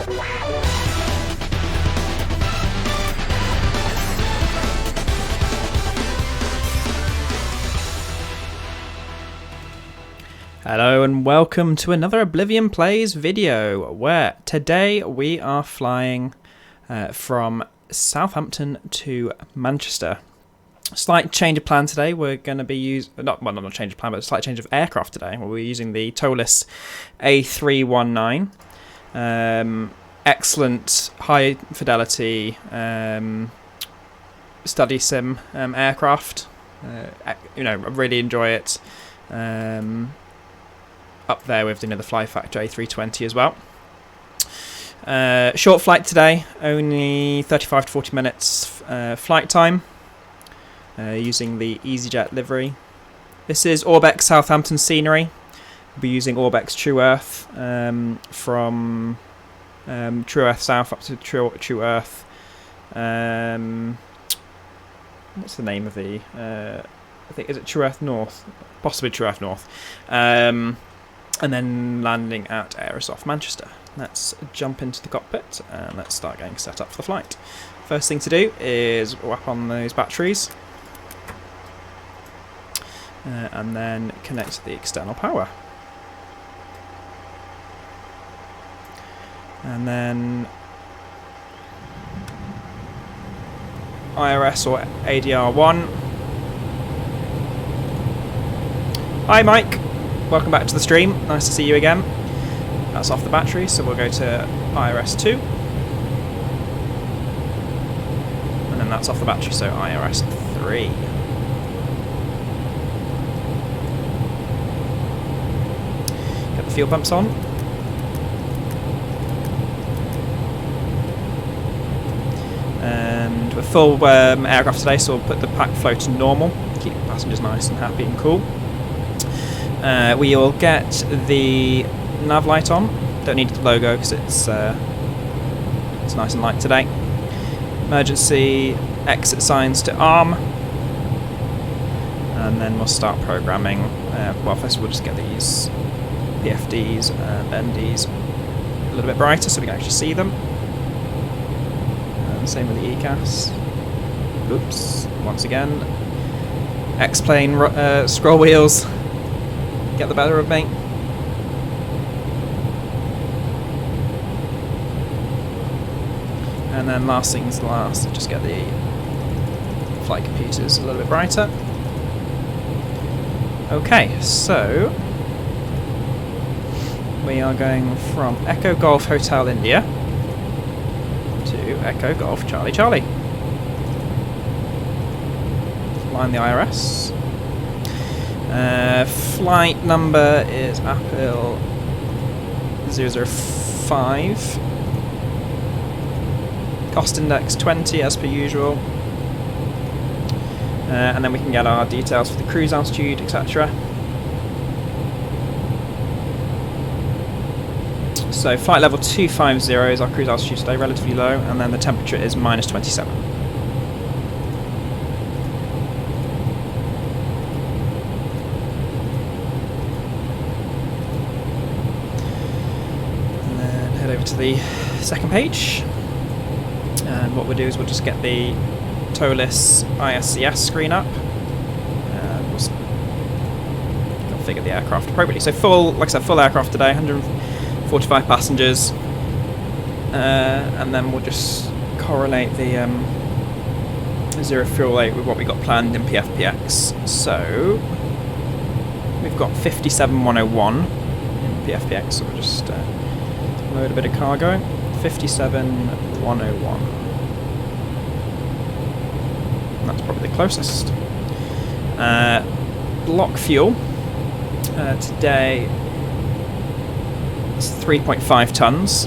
Hello and welcome to another Oblivion Plays video, where today we are flying from Southampton to Manchester. Slight change of plan today. We're going to be using, not change of plan, but a slight change of aircraft today. We're using the Toliss A319. Excellent, high fidelity study sim aircraft. I really enjoy it. Up there with the Fly Factor A320 as well. Short flight today, only 35 to 40 minutes flight time, using the EasyJet livery. This is Orbx Southampton Scenery. We'll be using Orbx TrueEarth from TrueEarth South up to TrueEarth. What's the name of the? I think, is it TrueEarth North? Possibly TrueEarth North. And then landing at Aerosoft Manchester. Let's jump into the cockpit and let's start getting set up for the flight. First thing to do is wrap on those batteries and then connect the external power. And then IRS or ADR1. Hi Mike! Welcome back to the stream, nice to see you again. That's off the battery, so we'll go to IRS2. And then that's off the battery, so IRS3. Get the fuel pumps on. And we're full aircraft today, so we'll put the pack flow to normal, keep passengers nice and happy and cool. We will get the nav light on. Don't need the logo because it's nice and light today. Emergency exit signs to arm, and then we'll start programming. Well, first we'll just get these PFDs and NDs a little bit brighter so we can actually see them. And same with the ECAS. Oops, once again. X-plane scroll wheels. Get the better of me. And then last things last, just get the flight computers a little bit brighter. Okay, so we are going from Echo Golf Hotel India to Echo Golf Charlie Charlie. Line the IRS. Flight number is Apple 005. Cost index 20 as per usual. And then we can get our details for the cruise altitude, etc. So flight level 250 is our cruise altitude today, relatively low, and then the temperature is -27. To the second page, and what we'll do is we'll just get the Toliss ISCS screen up and we'll configure the aircraft appropriately. So full, like I said, full aircraft today, 145 passengers, and then we'll just correlate the zero fuel rate with what we got planned in PFPX. So we've got 57,101 in PFPX, so we'll just load a bit of cargo. 57,101. That's probably the closest. Block fuel today is 3.5 tons.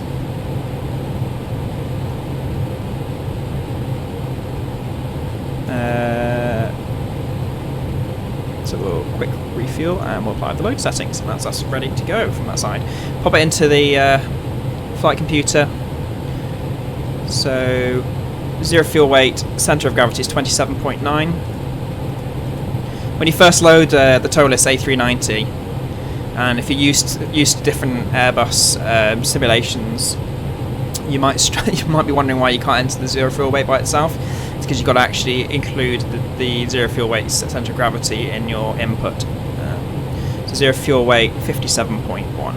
So we'll quick refuel and we'll apply the load settings, and that's us ready to go from that side. Pop it into the flight computer. So zero fuel weight, centre of gravity is 27.9. When you first load the Toliss A319, and if you're used to different Airbus simulations, you might you might be wondering why you can't enter the zero fuel weight by itself. It's because you've got to actually include the zero fuel weight centre of gravity in your input. So zero fuel weight 57.1.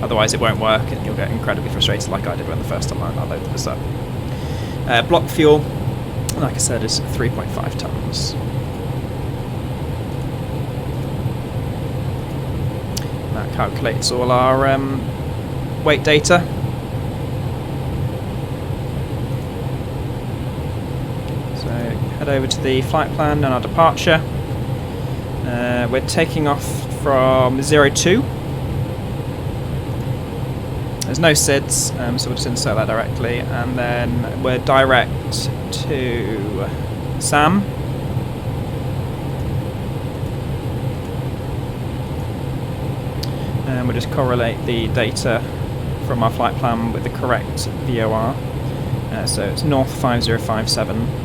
Otherwise it won't work and you'll get incredibly frustrated like I did when the first time I loaded this up. Block fuel, like I said, is 3.5 tonnes. That calculates all our weight data. So head over to the flight plan and our departure. We're taking off from 02. There's no SIDS, so we'll just insert that directly, and then we're direct to SAM. And we'll just correlate the data from our flight plan with the correct VOR. So it's North 5057.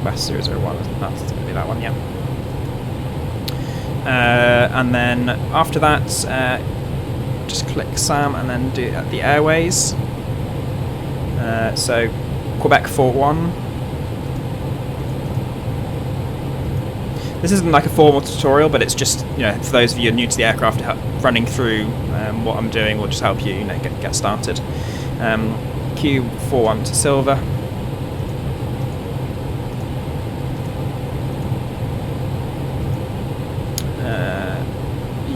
West 001, that's going to be that one, yeah. And then after that, just click SAM and then do the airways. So Quebec 41. This isn't like a formal tutorial, but it's just, you know, for those of you new to the aircraft, running through what I'm doing will just help you, get started. Q41 to Silver.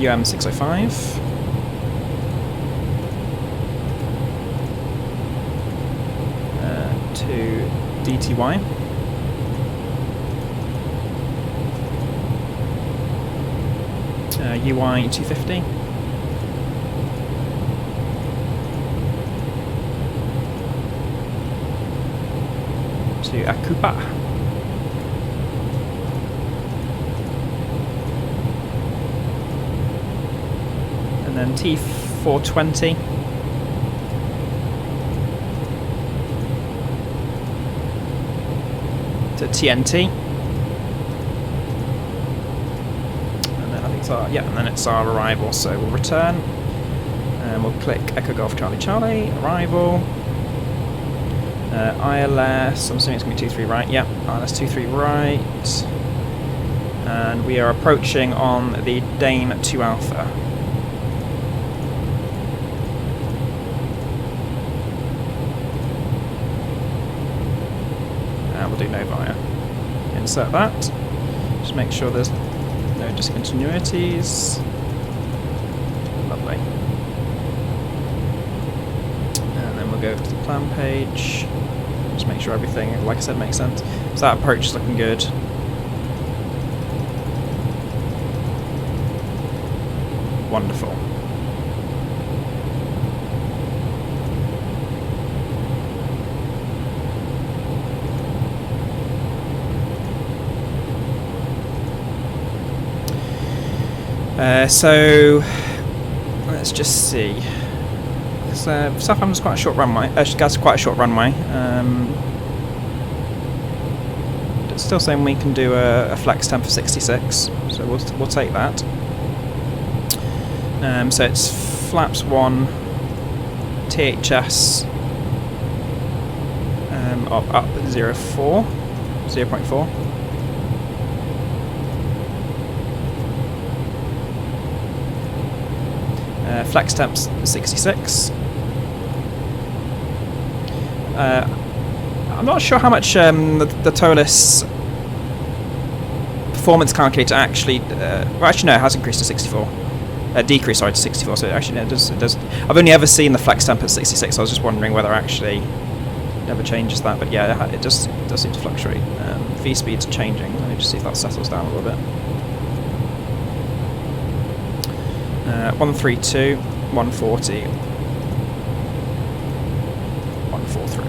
UM605. To DTY. UI 250. To Akupa. And then T420 to TNT, and then I think it's our arrival. So we'll return, and we'll click Echo Golf Charlie Charlie arrival. ILS, I'm assuming it's going to be 23 right. Yeah, ILS 23 right, and we are approaching on the Dane 2 Alpha. We'll do no via. Insert that. Just make sure there's no discontinuities. Lovely. And then we'll go to the plan page. Just make sure everything, like I said, makes sense. So that approach is looking good. Wonderful. So let's just see. Southampton's quite a short runway. That's quite a short runway. It's still saying we can do a flex temp for 66, so we'll take that. So it's flaps 1, THS of up 0.4. Flex temps 66. I'm not sure how much the Toliss performance calculator actually. Well, actually no, it has increased to 64. Decreased, sorry, to 64. So actually, no, it does. I've only ever seen the flex temp at 66. I was just wondering whether actually it never changes that. But yeah, it does seem to fluctuate. V speeds are changing. Let me just see if that settles down a little bit. 132, 140, 143.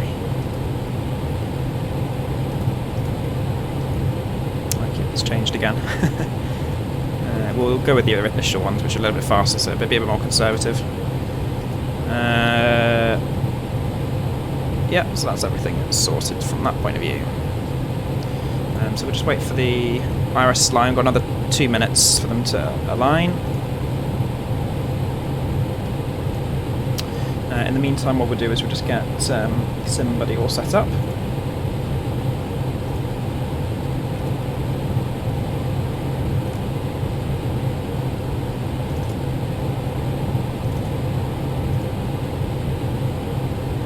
Okay, it's changed again. We'll go with the initial ones, which are a little bit faster, so it'll be a bit more conservative. Yeah, so that's everything sorted from that point of view. So we'll just wait for the IRS line. Got another 2 minutes for them to align. In the meantime, what we'll do is we'll just get SimBuddy all set up.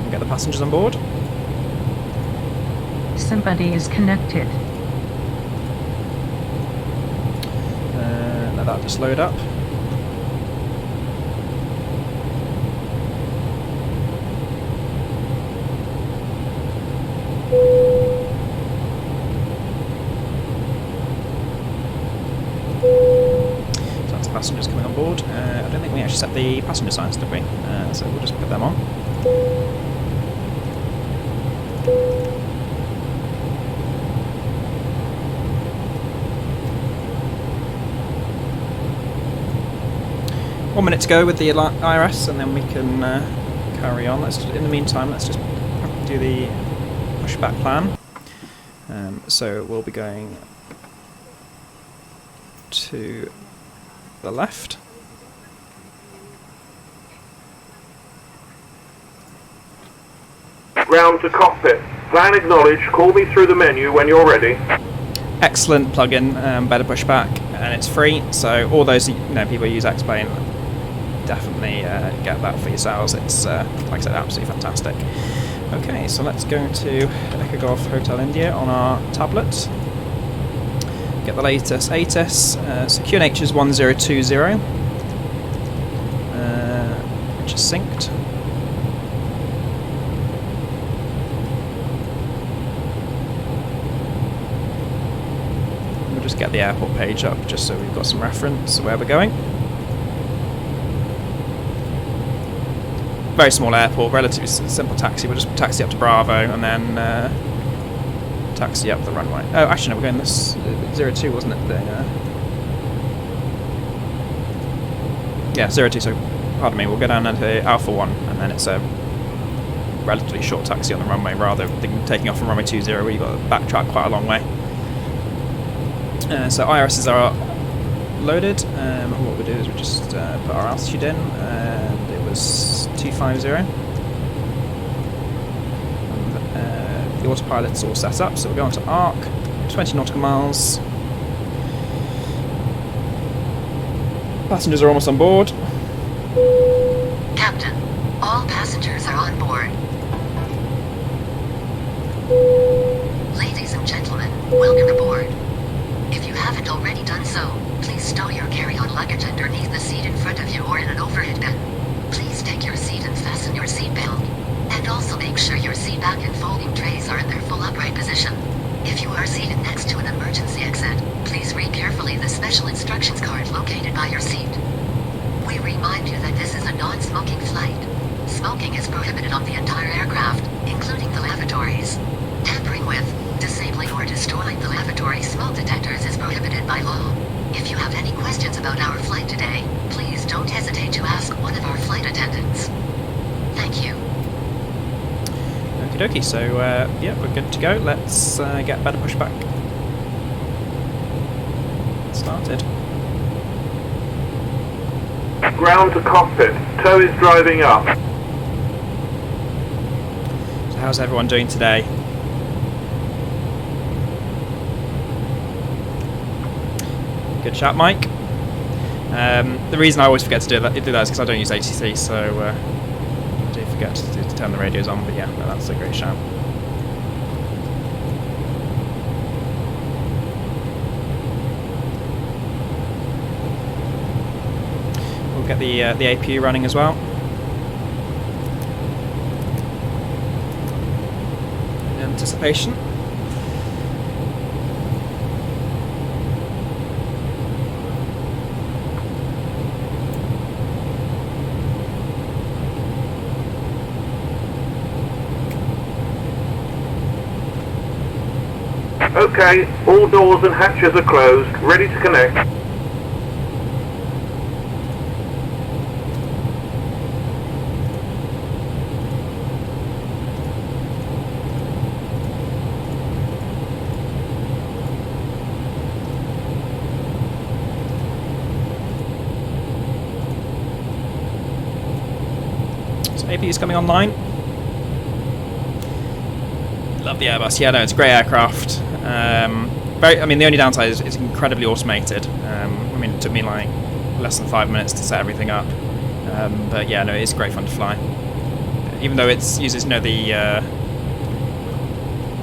And get the passengers on board. SimBuddy is connected. Let that just load up. So that's the passengers coming on board. I don't think we actually set the passenger signs, did we? So we'll just put them on. One minute to go with the IRS, and then we can carry on. In the meantime, let's just do the pushback plan. So we'll be going to the left. Ground to cockpit. Plan acknowledge. Call me through the menu when you're ready. Excellent plugin, better pushback, and it's free. So all those people who use X-Plane, definitely get that for yourselves. It's like I said, absolutely fantastic. Okay, so let's go to Echo Golf Hotel India on our tablet. Get the latest ATIS. So QNH is 1020, which is synced. We'll just get the airport page up just so we've got some reference where we're going. Very small airport, relatively simple taxi. We'll just taxi up to Bravo and then taxi up the runway. Oh, actually no, we're going this 02, wasn't it? Yeah, 02, so pardon me, we'll go down to Alpha 1 and then it's a relatively short taxi on the runway rather than taking off from runway 20 where you've got to backtrack quite a long way. So IRSs are loaded. What we'll do is we'll just put our altitude in, and it was 250. And, the autopilot's all set up, so we'll go on to ARC, 20 nautical miles. Passengers are almost on board. Captain, all passengers are on board. Ladies and gentlemen, welcome aboard. If you haven't already done so, please stow your carry-on luggage underneath the seat in front of you or in an overhead bin. Please take your seat and fasten your seatbelt. And also make sure your seat back and folding trays are in their full upright position. If you are seated next to an emergency exit, please read carefully the special instructions card located by your seat. We remind you that this is a non-smoking flight. Smoking is prohibited on the entire aircraft, including the lavatories. Tampering with, disabling or destroying the lavatory smoke detectors is prohibited by law. If you have any questions about our flight today, please don't hesitate to ask one of our flight attendants. Thank you. Okie dokie, so yeah, we're good to go. Let's get better pushback started. Ground to cockpit. Tow is driving up. So how's everyone doing today? Good chat, Mike. The reason I always forget to do that is because I don't use ATC, so I do forget to turn the radios on, but yeah, no, that's a great shout. We'll get the APU running as well. In anticipation. Okay, all doors and hatches are closed, ready to connect. APU's coming online. Love the Airbus. Yeah, no, it's a great aircraft. I mean, the only downside is it's incredibly automated. I mean, it took me like less than 5 minutes to set everything up. But yeah, no, it's great fun to fly. Even though it uses, you know, the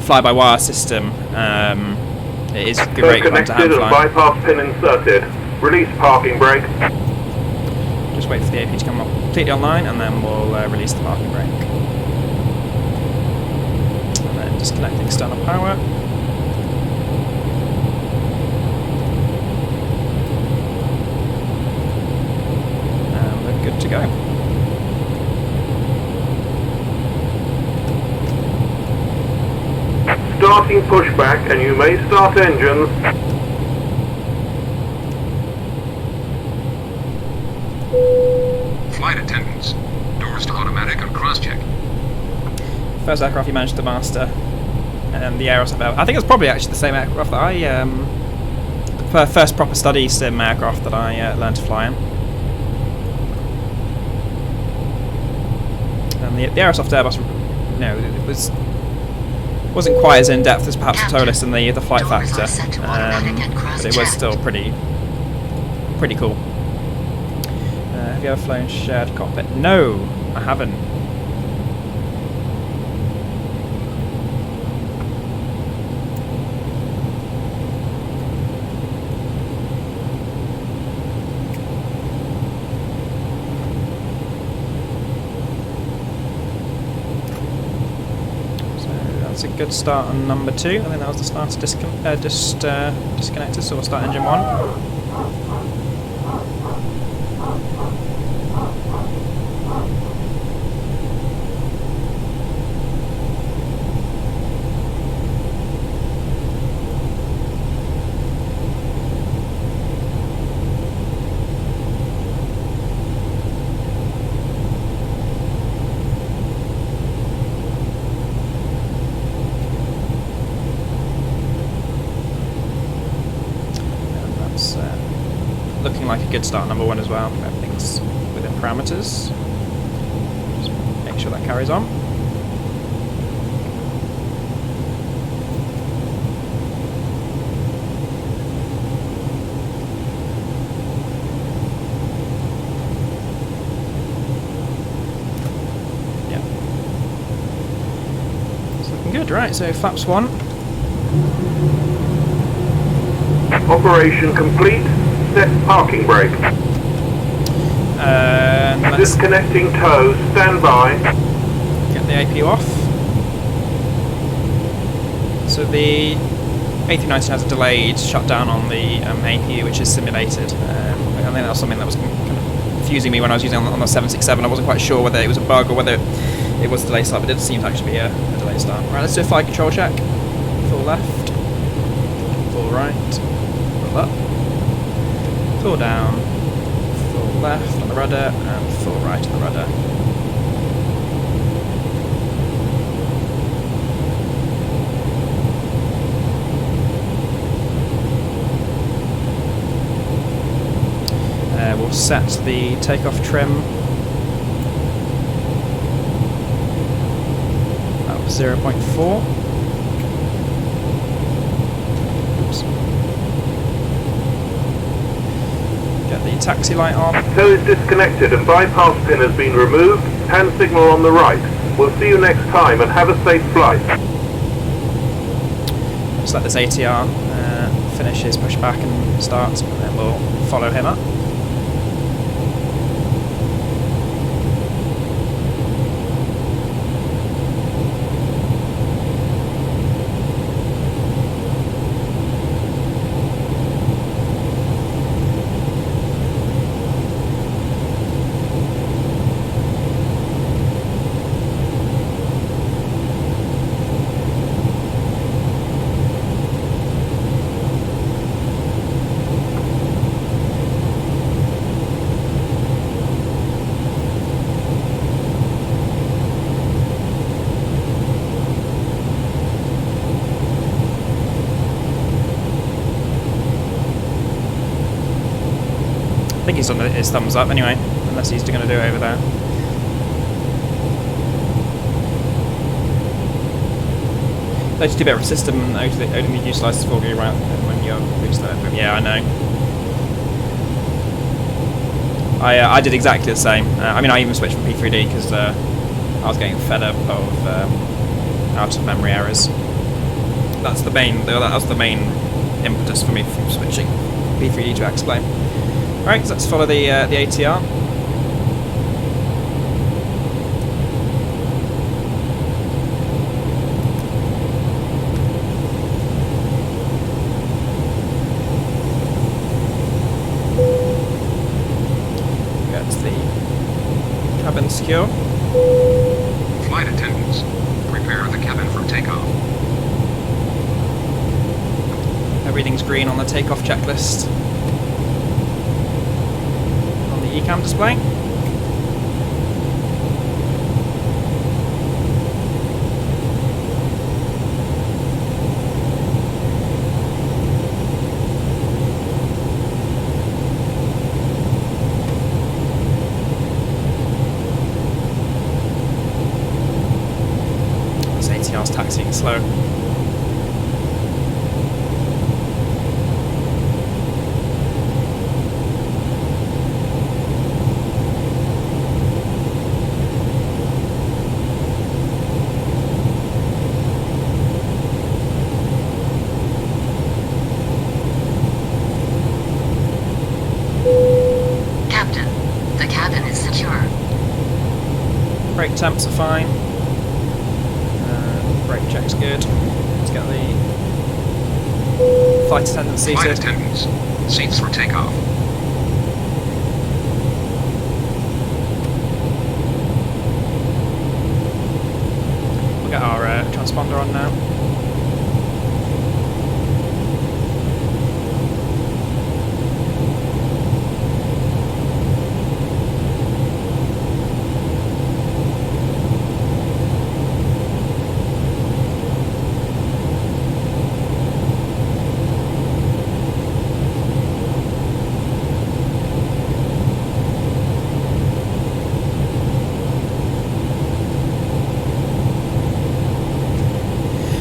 fly-by-wire system, it is great fun to hand fly. Bypass pin inserted. Release parking brake. Just wait for the AP to come up completely online, and then we'll release the parking brake. And then disconnect the external power. And we're good to go. Starting pushback, and you may start engines. Flight attendants. Doors to automatic on cross-check. First aircraft you managed to master, and the Aerosoft. I think it's probably actually the same aircraft that I, the first proper study sim aircraft that I learned to fly in. And the Aerosoft Airbus, you know, it wasn't quite as in depth as perhaps the Toliss and the flight factor, but it was still pretty cool. Have you ever flown shared cockpit? No, I haven't. So that's a good start on number 2. I think that was the starter disconnected, so we'll start engine 1. Looking like a good start number 1 as well. Everything's within parameters. Just make sure that carries on. Yeah. It's looking good, right? So flaps 1. Operation complete. Set parking brake. Disconnecting toes. Stand by. Get the APU off. So the A319 has a delayed shutdown on the APU, which is simulated. I think that was something that was kind of confusing me when I was using it on the 767. I wasn't quite sure whether it was a bug or whether it was a delay start, but it did seem to actually be a delay start. Right, let's do a flight control check. Full left. Full right. Full up. Full down, full left on the rudder, and full right on the rudder. We'll set the takeoff trim up 0.4. Get the taxi light on. Tow is disconnected and bypass pin has been removed. Hand signal on the right. We'll see you next time and have a safe flight. Just let this ATR finish his pushback and start, and then we'll follow him up. I think he's on his thumbs up anyway, unless he's going to do it over there. 32-bit system only utilises 4 GB RAM when you're boosting. Yeah, I know. I did exactly the same. I mean, I even switched from P3D because I was getting fed up of out of memory errors. That was the main impetus for me from switching P3D to X-Plane. Right, so let's follow the ATR. Cabin secure. Flight attendants, prepare the cabin for takeoff. Everything's green on the takeoff checklist. On the ECAM display. ATR's taxiing slow. Captain, the cabin is secure. Brake temps are fine. Brake check's good. Let's get the flight attendant seated. Flight attendants, seats for takeoff. We'll get our transponder on now.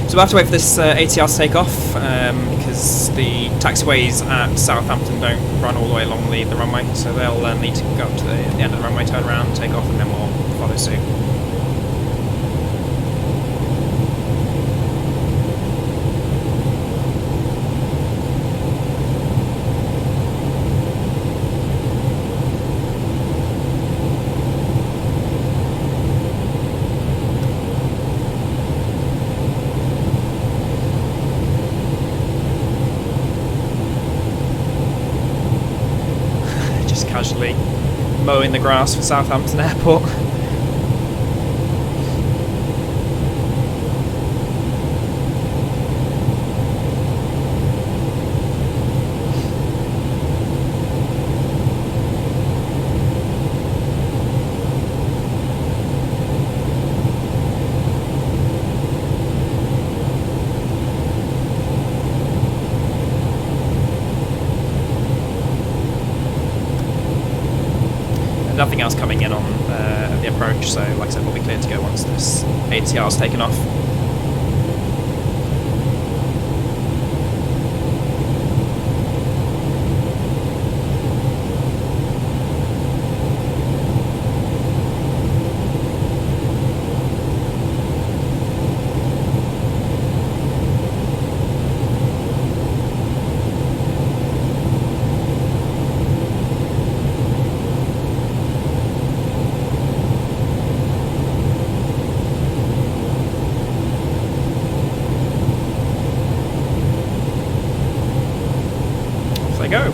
So we'll have to wait for this ATR to take off because the taxiways at Southampton don't run all the way along the runway, so they'll need to go up to the end of the runway, turn around, take off, and then we'll follow suit. Casually mowing the grass for Southampton Airport. Nothing else coming in on the approach, so like I said, we'll be clear to go once this ATR is taken off. Go.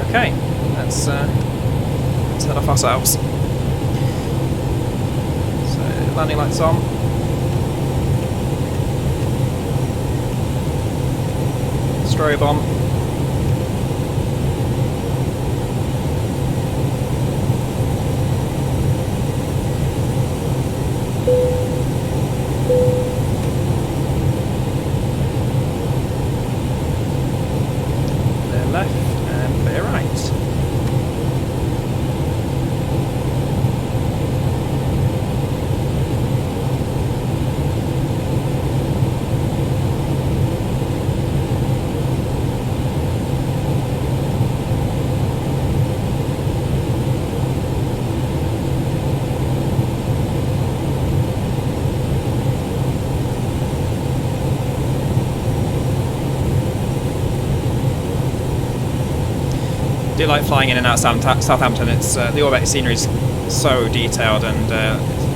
Okay, let's head off ourselves. So landing lights on. Strobe on. Left and clear right. do like flying in and out of Southampton. It's the Orbx scenery is so detailed, and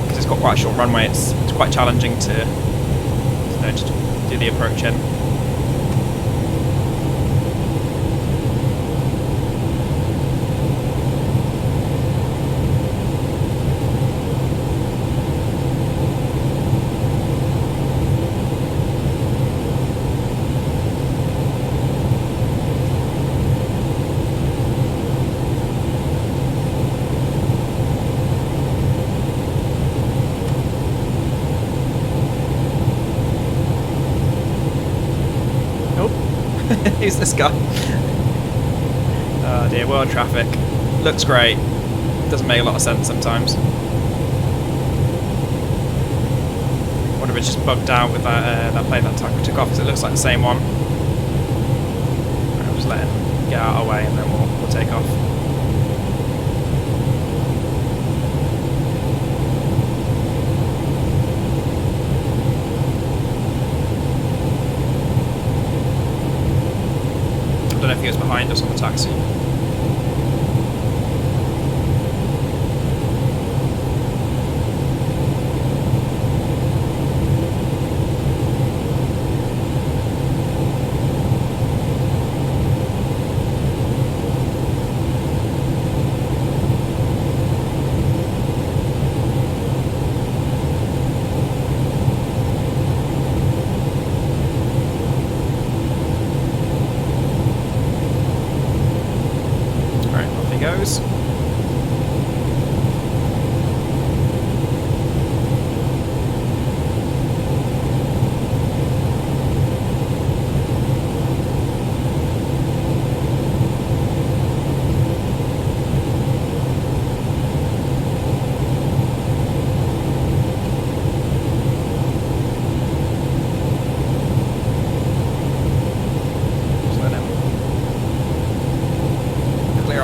because it's got quite a short runway, it's quite challenging to just do the approach in. Who's this guy? Oh dear, world traffic. Looks great. Doesn't make a lot of sense sometimes. Wonder if it's just bugged out with that plane that took off, because it looks like the same one. Right, I'll just let him get out of our way and then we'll take off. I don't know if he was behind us on the taxi. Goes.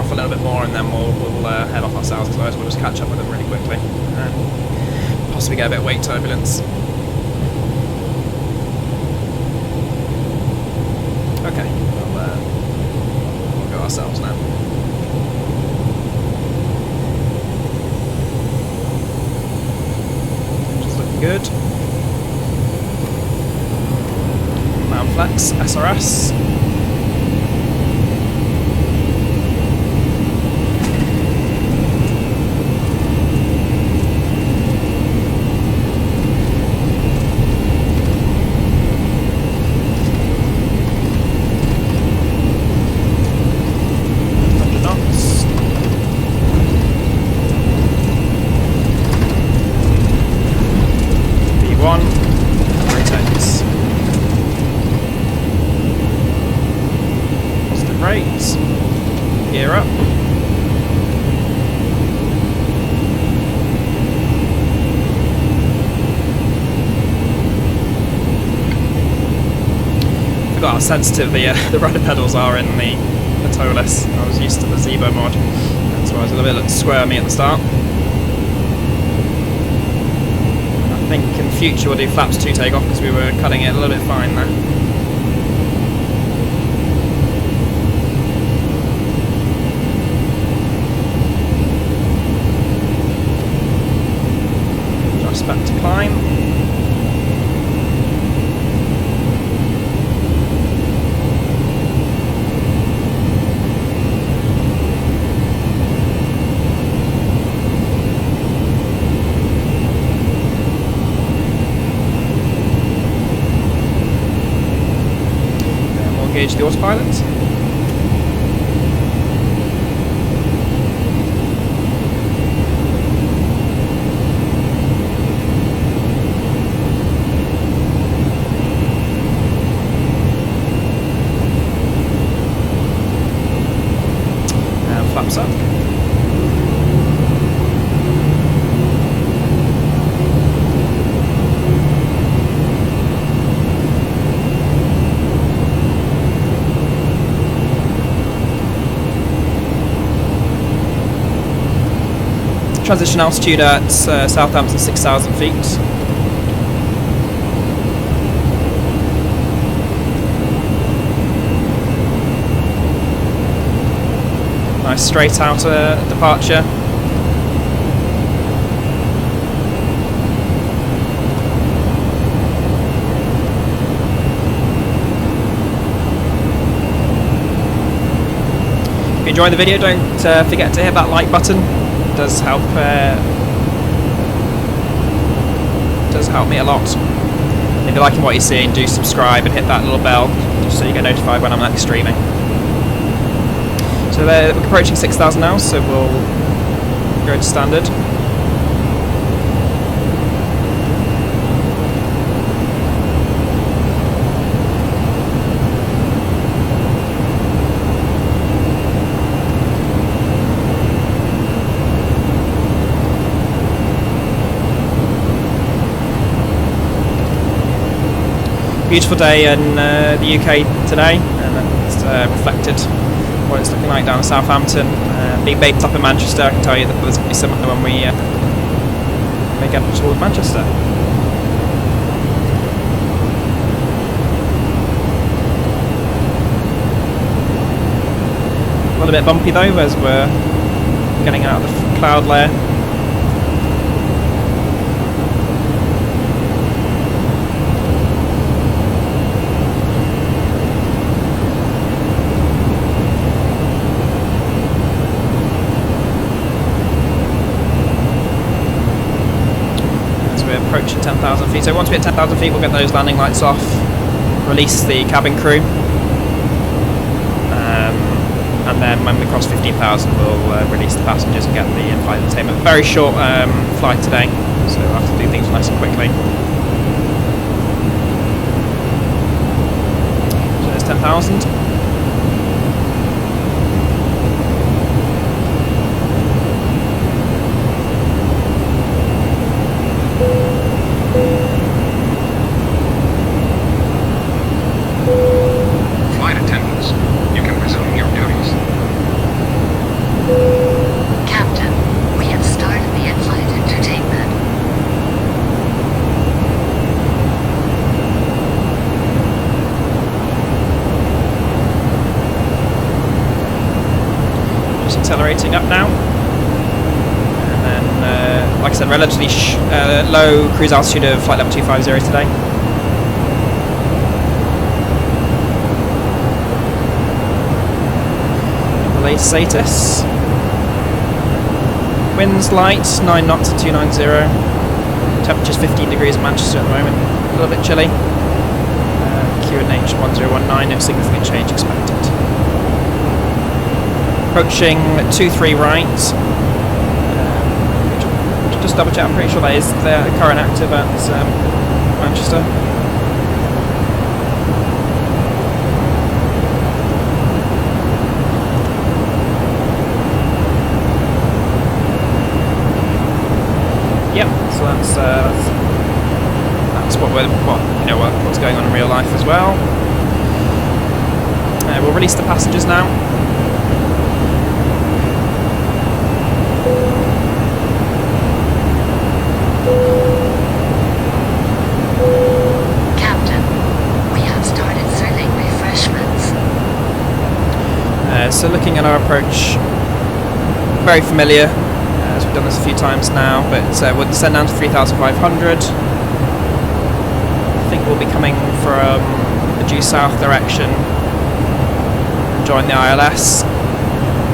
A little bit more, and then we'll head off ourselves, because we'll just catch up with them really quickly and possibly get a bit of wake turbulence. Okay, we'll go ourselves now. Just looking good. Mount Flex, SRS. Gear up. Forgot how sensitive the rudder pedals are in the Toliss. I was used to the Zebo mod, that's why I was a little bit squirmy at the start. I think in the future we'll do flaps 2 takeoff, because we were cutting it a little bit fine there. Back to climb. And we'll engage the autopilot. Flaps up. Transition altitude at Southampton 6,000 feet. Nice straight out departure. If you enjoyed the video, don't forget to hit that like button. It does help me a lot. If you're liking what you're seeing, do subscribe and hit that little bell just so you get notified when I'm next streaming. So we're approaching 6,000 now, so we'll go to standard. Beautiful day in the UK today, and it's reflected what it's looking like down in Southampton. Being based up in Manchester, I can tell you that there's going to be similar when we get towards Manchester. A little bit bumpy though as we're getting out of the cloud layer. Approaching 10,000 feet. So once we hit 10,000 feet, we'll get those landing lights off, release the cabin crew, and then when we cross 15,000, we'll release the passengers and get the in-flight entertainment. Very short flight today, so we'll have to do things nice and quickly. So there's 10,000. Accelerating up now, and then like I said, relatively low cruise altitude of flight level 250 today. The latest status: winds light, 9 knots at 290. Temperature's 15 degrees in Manchester at the moment, a little bit chilly. QNH 1019, no significant change expected. Approaching 23 right. Just double check, I'm pretty sure that is the current active at Manchester. Yep, so that's what's going on in real life as well. We'll release the passengers now. So looking at our approach, very familiar, as we've done this a few times now, but we'll descend down to 3,500. I think we'll be coming from the due south direction and join the ILS.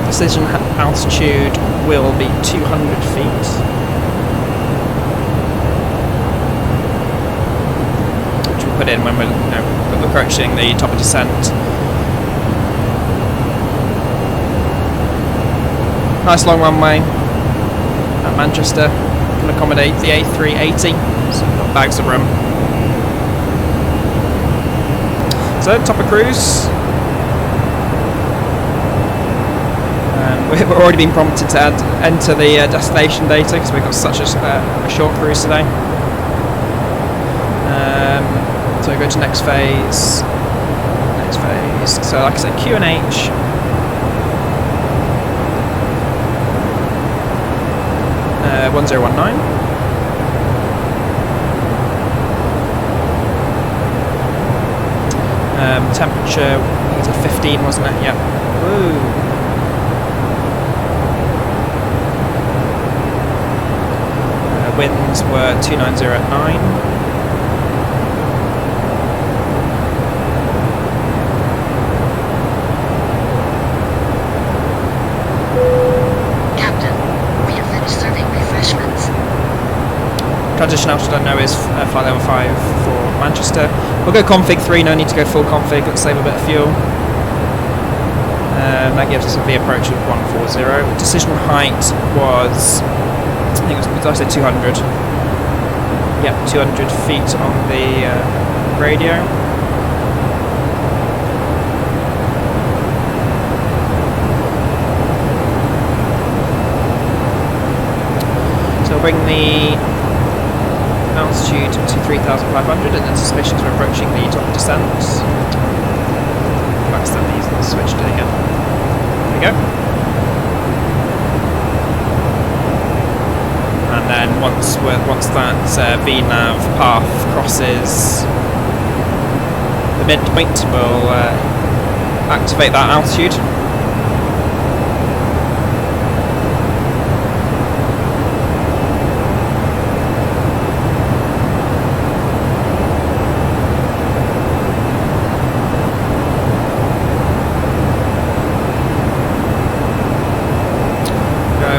Decision altitude will be 200 feet. Which we'll put in when we're approaching the top of descent. Nice long runway at Manchester, can accommodate the A380, so we've got bags of room. So top of cruise, we've already been prompted to enter the destination data because we've got such a short cruise today. So we go to next phase. So like I said, QNH. 1019. Temperature, I think it's at 15, wasn't it? Yeah. Woo. winds were 290 at 9. Captain, we have finished serving refreshments. Transition altitude I know is flight level 5 for Manchester. We'll go config 3, no need to go full config, let's save a bit of fuel. That gives us a V approach of 140. Decision height was, I think it was, did I say 200? Yep, 200 feet on the radio. So we'll bring the altitude to 3,500 and then suspicions we're approaching the top descent. Accidentally using the switch to again. There we go. And then once that VNav path crosses the midpoint, we'll activate that altitude.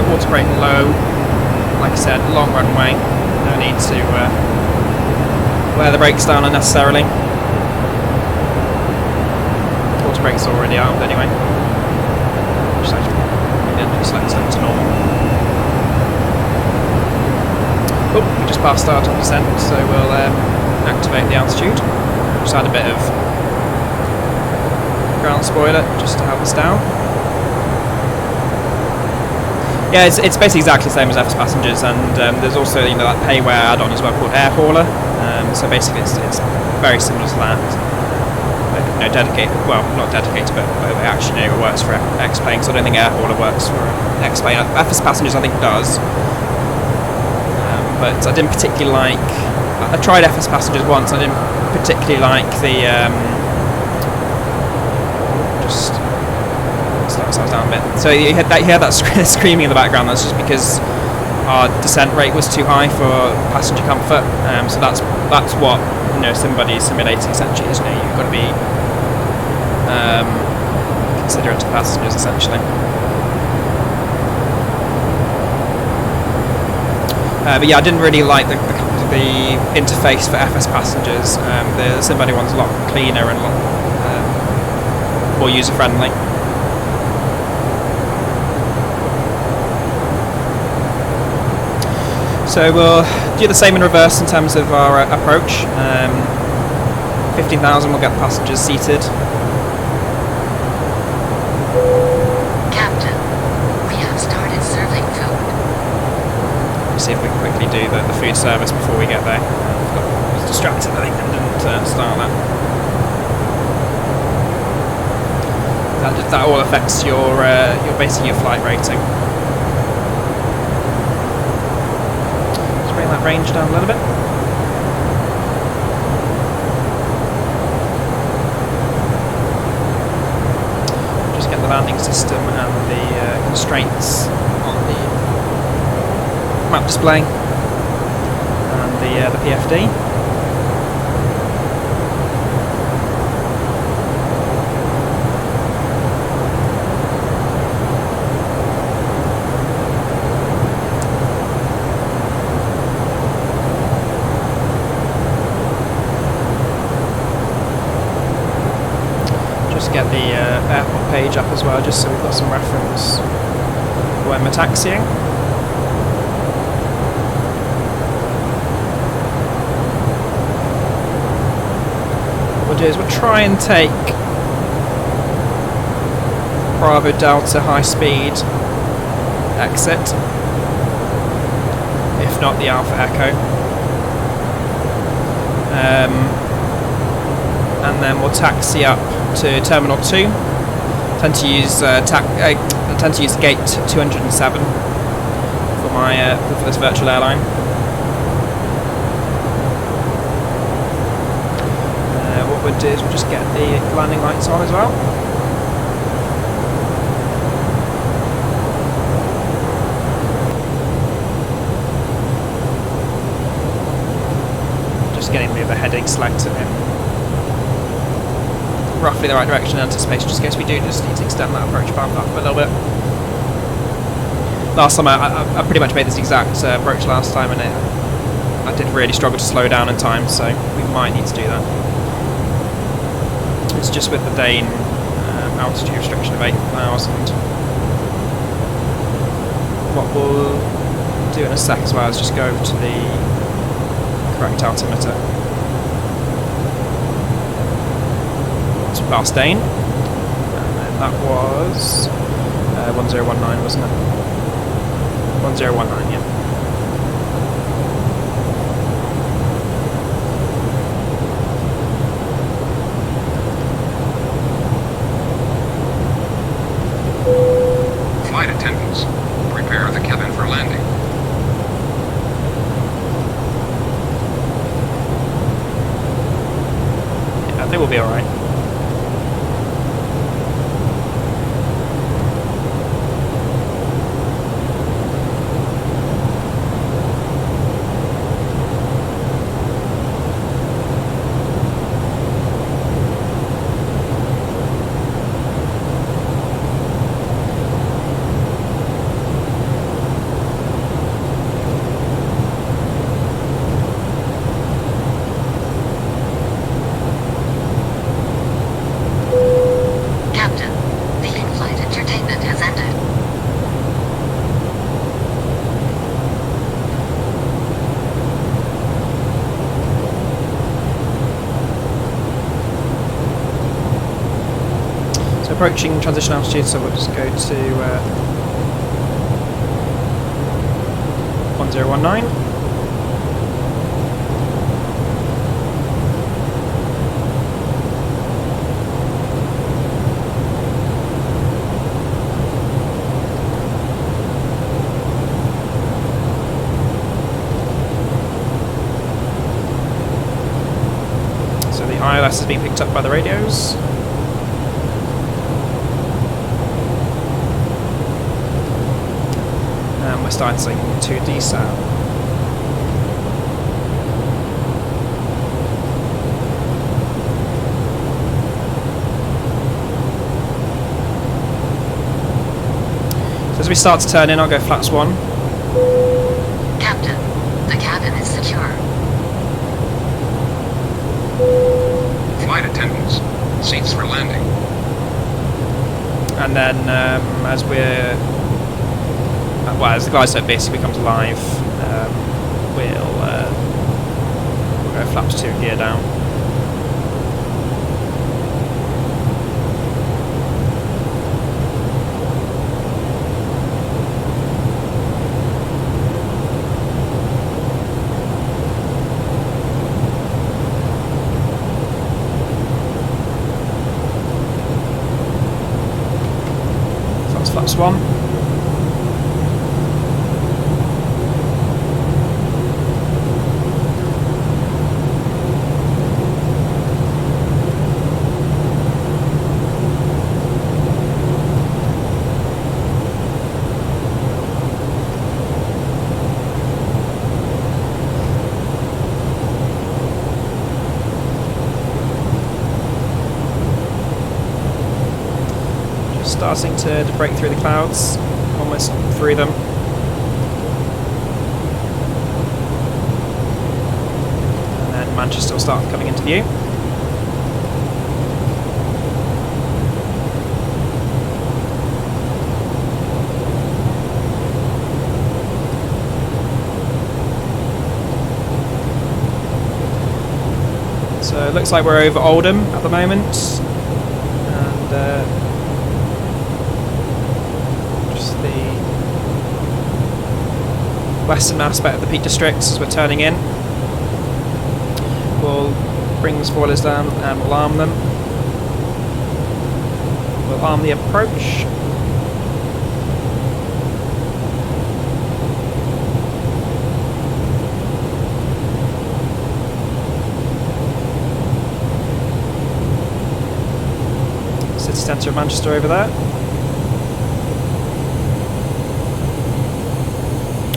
Water brake low, like I said, long runway, no need to wear the brakes down unnecessarily. Water brake's already armed anyway. Just select them to normal. Oh, we just passed our top descent, so we'll activate the altitude. Just add a bit of ground spoiler just to help us down. Yeah, it's basically exactly the same as FS Passengers, and there's also that payware add-on as well called Air Hauler. So basically, it's very similar to that. Dedicated, well, not dedicated, but it actually works for X-Plane. So I don't think Air Hauler works for X-Plane. FS Passengers, I think, does. But I didn't particularly like. I tried FS Passengers once. I didn't particularly like the. Ourselves down a bit. So you had that screaming in the background. That's just because our descent rate was too high for passenger comfort. So that's what SimBuddy is simulating essentially. Isn't it? You've got to be considerate to passengers essentially. But yeah, I didn't really like the interface for FS Passengers. The SimBuddy one's a lot cleaner and a lot more user friendly. So we'll do the same in reverse in terms of our approach. 15,000 will get the passengers seated. Captain, we have started serving food. Let's see if we can quickly do the food service before we get there. I was distracted, I think, and didn't start that. That all affects your basically your flight rating. Bring that range down a little bit. Just get the landing system and the constraints on the map display and the PFD. Get the airport page up as well, just so we've got some reference when we're taxiing. What we'll do is we'll try and take Bravo Delta high speed exit, if not the Alpha Echo. And then we'll taxi up to Terminal 2. Tend to use gate 207 for this virtual airline. What we'll do is we'll just get the landing lights on as well. heading selected in roughly the right direction in anticipation, just in case we do just need to extend that approach path up a little bit. Last time I pretty much made this exact approach last time, and I did really struggle to slow down in time, so we might need to do that. It's just with the Dane altitude restriction of 8,000. What we'll do in a sec as well is just go over to the correct altimeter. Once we pass Dane, and then that was 1019, wasn't it? 1019, yeah. Flight attendants, prepare the cabin for landing. Yeah, I think we'll be alright. Approaching transition altitude, so we'll just go to 1019. So the ILS is being picked up by the radios. We're starting to descend. So as we start to turn in, I'll go flaps 1. Captain, the cabin is secure. Flight attendants, seats for landing. And then as the glide slope basically becomes live, we'll go flaps 2 gear down. So that's flaps 1. Starting to break through the clouds, almost through them. And then Manchester will start coming into view. So it looks like we're over Oldham at the moment, and western aspect of the Peak District as we're turning in. We'll bring the spoilers down and we'll arm them. We'll arm the approach. City centre of Manchester over there.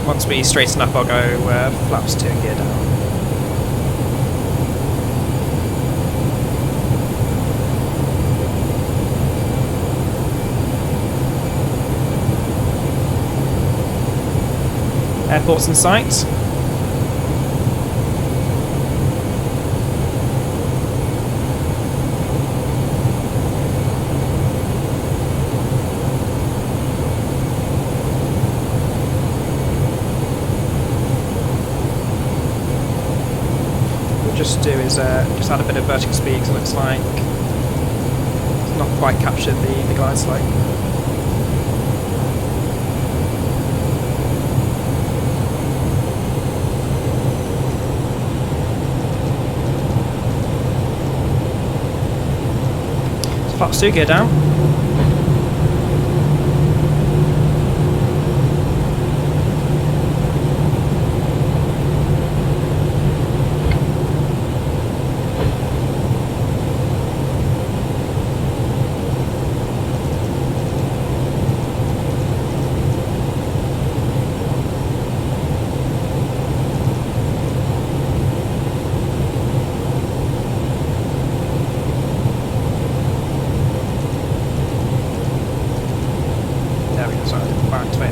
Once we straighten up, I'll go flaps 2 and gear down. Airport's in sight. Just do is just add a bit of vertical speed because it looks like it's not quite captured the glide slope. So flaps 2, gear down.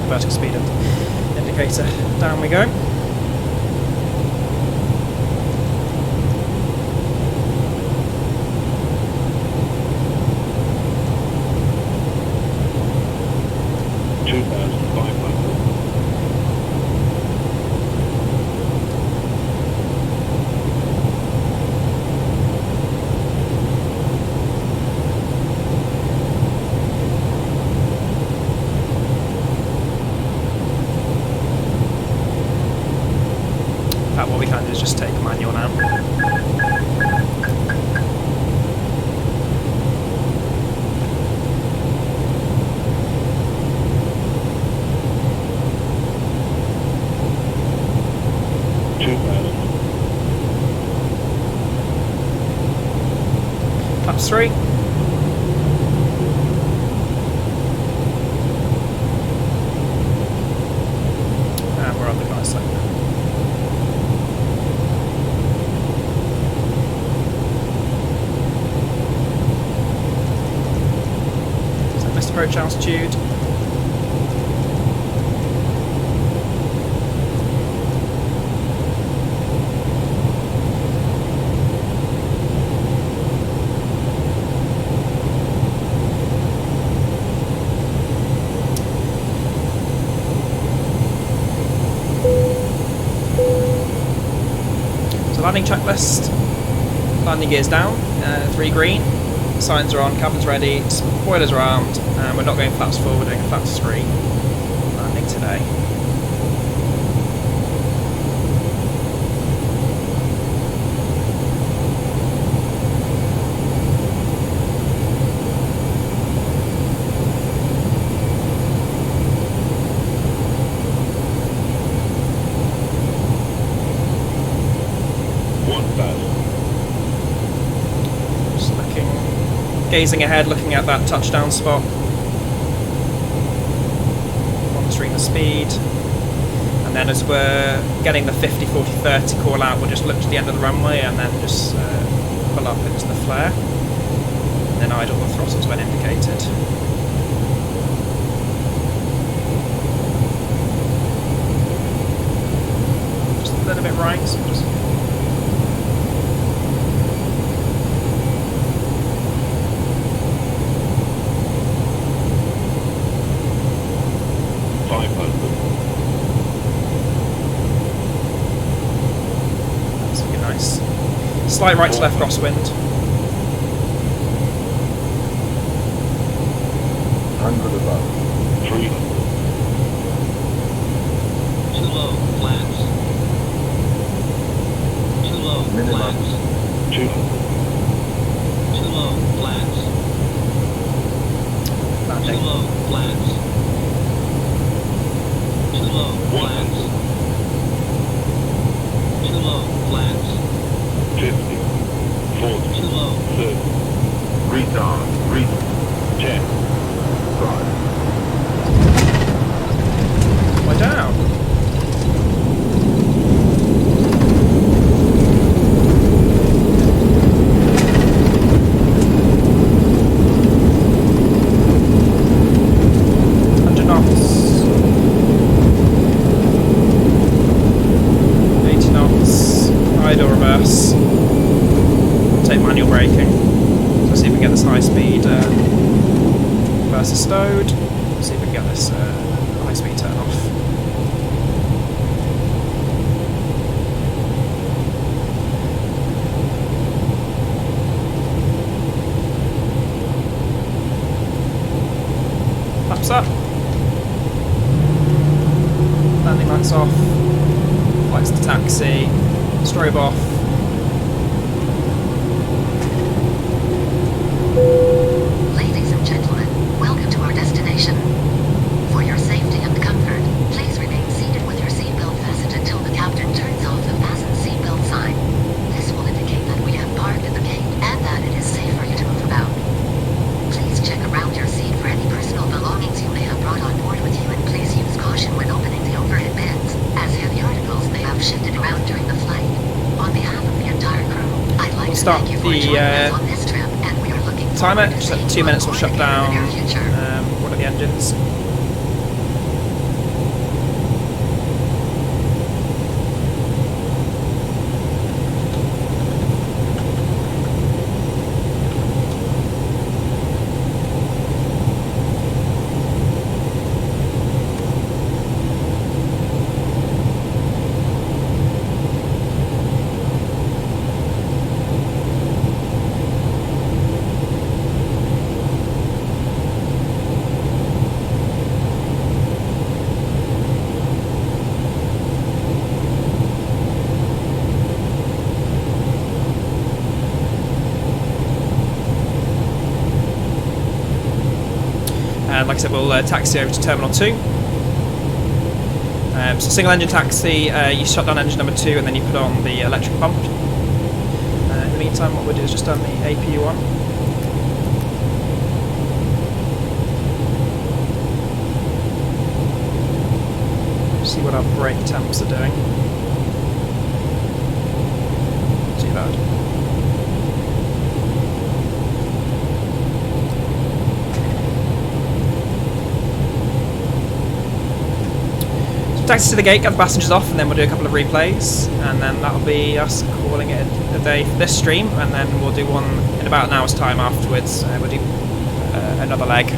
Vertical speed indicator. Down we go. What we can do is just take manual now. Flaps 3. And we're on the glide slope. Approach altitude. So landing checklist. Landing gears down. 3 green. Signs are on, cabin's ready, spoilers are armed, and we're not going flaps 4, we're doing a flaps 3 landing today. Gazing ahead, looking at that touchdown spot, monitoring the speed, and then as we're getting the 50, 40, 30 call out, we'll just look to the end of the runway and then just pull up into the flare, and then idle the throttles when indicated. Just a little bit right, so just slight right to left crosswind. 100 above. 300. Too low, flats. Too low, flats. 200. Too low, flats. Landing. Too low, flats. Too low, flats. Too low, flats. 50, 40, Too low. 30, retard, 10, 5. We're down. So let's see if we can get this high speed versus stowed. Let's see if we can get this high speed turn off. Flaps up. Landing lights off. Lights to taxi. Strobe off. Ladies and gentlemen, welcome to our destination. For your safety and comfort, please remain seated with your seatbelt fastened until the captain turns off the fasten seatbelt sign. This will indicate that we have parked at the gate and that it is safe for you to move about. Please check around your seat for any personal belongings you may have brought on board with you, and please use caution when opening the overhead bins, as heavy articles may have shifted around during the flight. On behalf of the entire crew, I'd like to Start thank you for joining us on this trip, and we are looking timer. forward to Just seeing at 2 you minutes we'll on shut board again down in the near future. one of the engines. And like I said, we'll taxi over to Terminal 2. So single engine taxi, you shut down engine number 2 and then you put on the electric pump. In the meantime, what we'll do is just turn the APU on. See what our brake temps are doing. Not too bad. Taxi to the gate, get the passengers off, and then we'll do a couple of replays, and then that'll be us calling it a day for this stream, and then we'll do one in about an hour's time afterwards. We'll do another leg.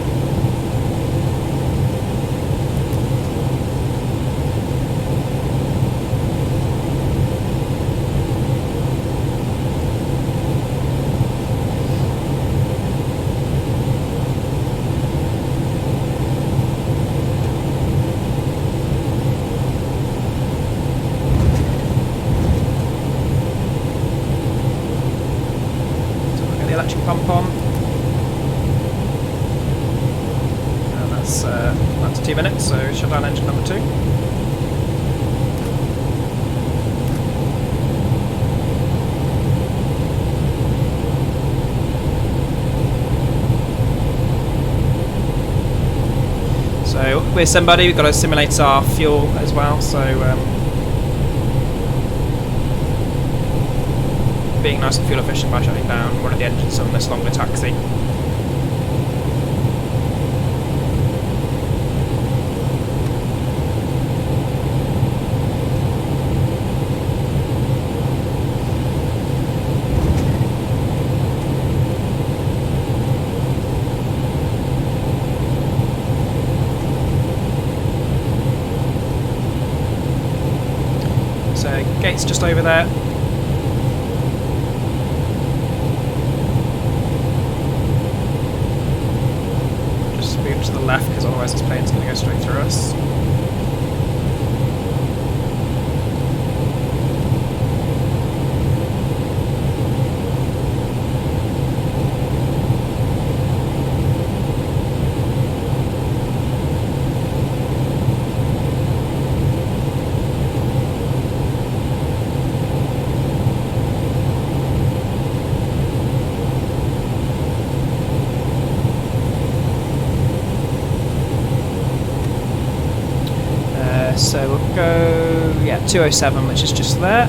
Electric pump on, and that's 2 minutes, so shut down engine number 2. So with SimBuddy, we've got to simulate our fuel as well, so being nice and fuel efficient by shutting down one of the engines on this longer taxi. So gate's just over there. To the left, because otherwise this plane's going to go straight through us. So we'll go, 207, which is just there.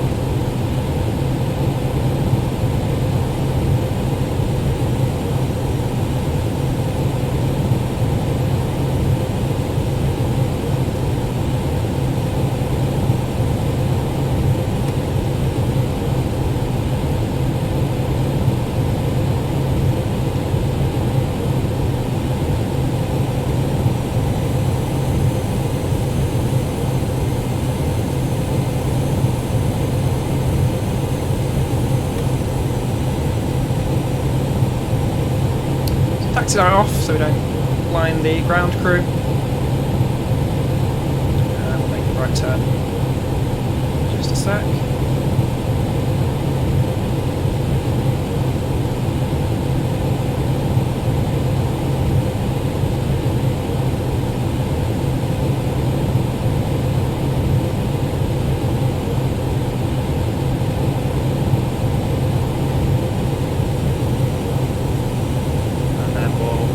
taxi light off so we don't blind the ground crew. And we'll make a right turn. Just a sec.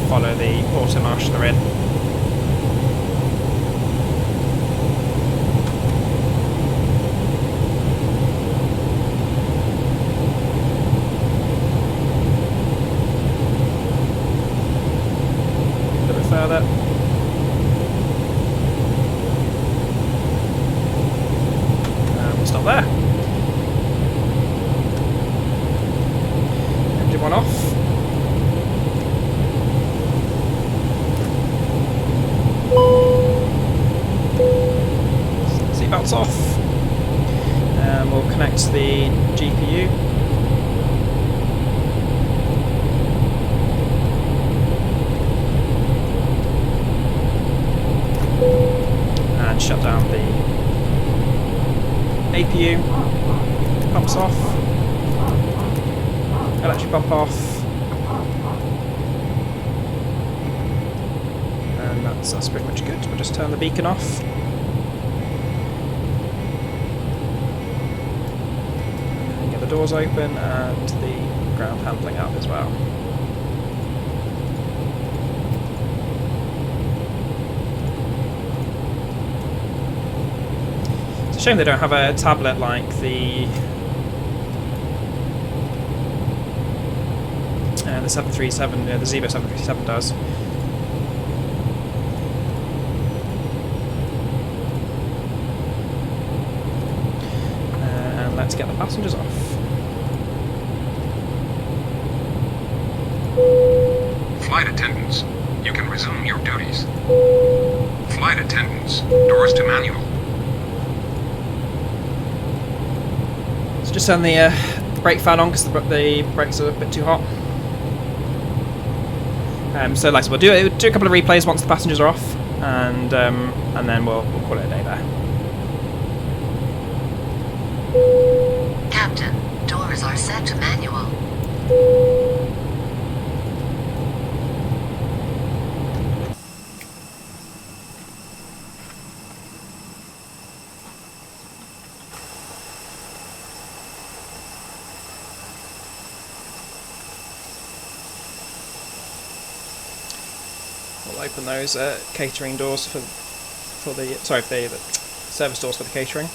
Follow the auto marshaller in. A little bit further. And we'll stop there. Engine one off. Seatbelts off, and we'll connect the GPU. And shut down the APU. Pumps off. Electric pump off. And that's pretty much good. We'll just turn the beacon off. Doors open and the ground handling up as well. It's a shame they don't have a tablet like the 737, the Xevo 737 does. And let's get the passengers off. Flight attendants, you can resume your duties. Flight attendants, doors to manual. So just turn the brake fan on because the brakes are a bit too hot. So like I said, we'll do a couple of replays once the passengers are off, and then we'll call it a day there. Captain, doors are set to manual. We'll open those catering doors for the service doors for the catering.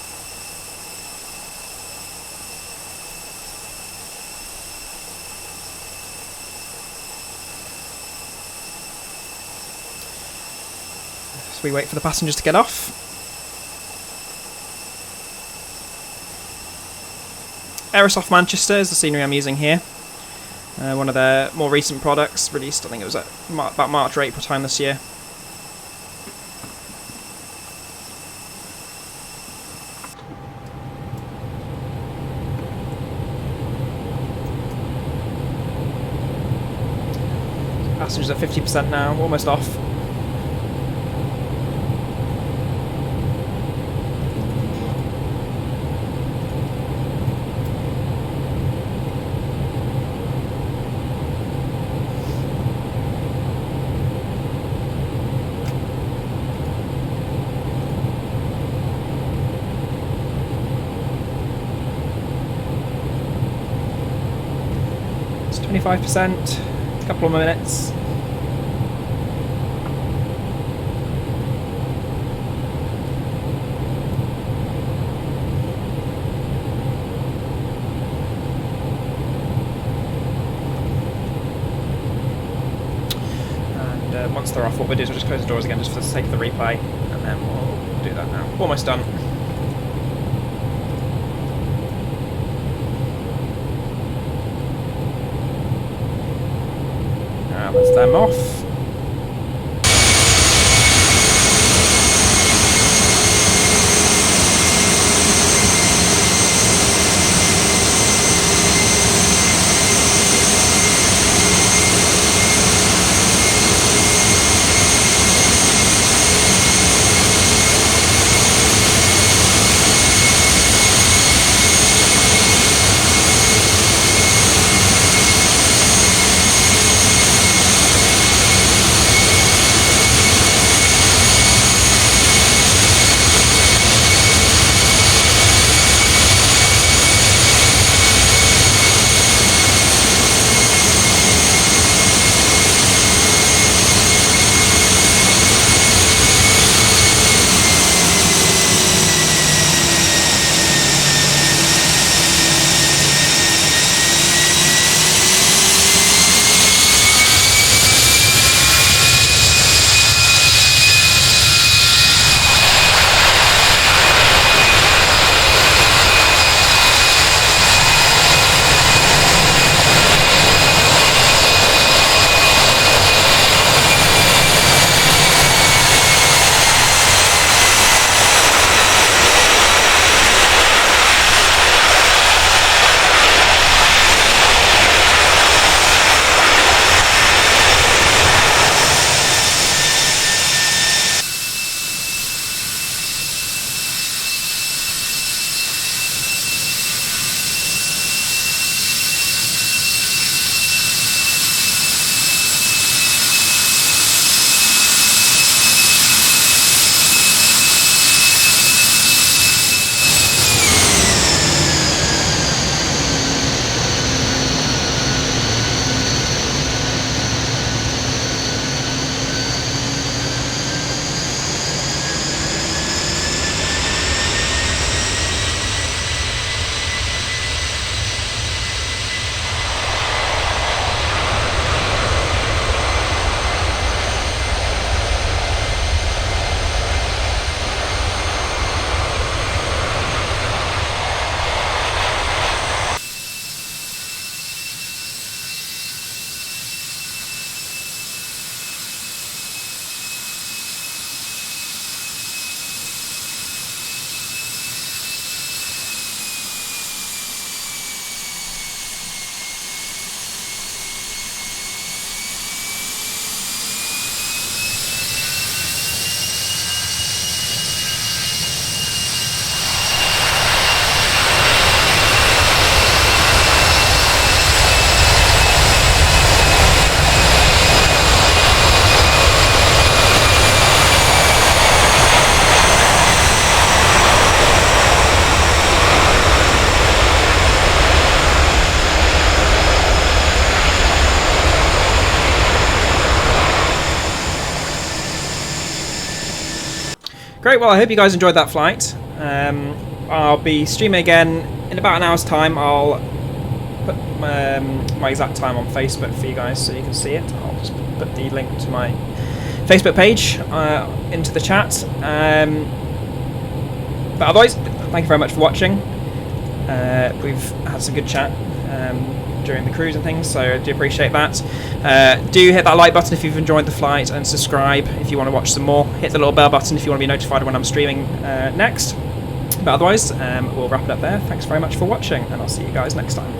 So we wait for the passengers to get off. Aerosoft Manchester is the scenery I'm using here. One of their more recent products, released I think it was at about March or April time this year. Passengers at 50% now, almost off. It's 25%, a couple of minutes. Once they're off, what we'll do is we'll just close the doors again just for the sake of the replay, and then we'll do that now. Almost done. That's them off. Great, well I hope you guys enjoyed that flight. I'll be streaming again in about an hour's time. I'll put my exact time on Facebook for you guys so you can see it. I'll just put the link to my Facebook page into the chat. But otherwise, thank you very much for watching. We've had some good chat during the cruise and things, so I do appreciate that. Do hit that like button if you've enjoyed the flight, and subscribe if you want to watch some more. Hit the little bell button if you want to be notified when I'm streaming next. But otherwise, we'll wrap it up there. Thanks very much for watching, and I'll see you guys next time.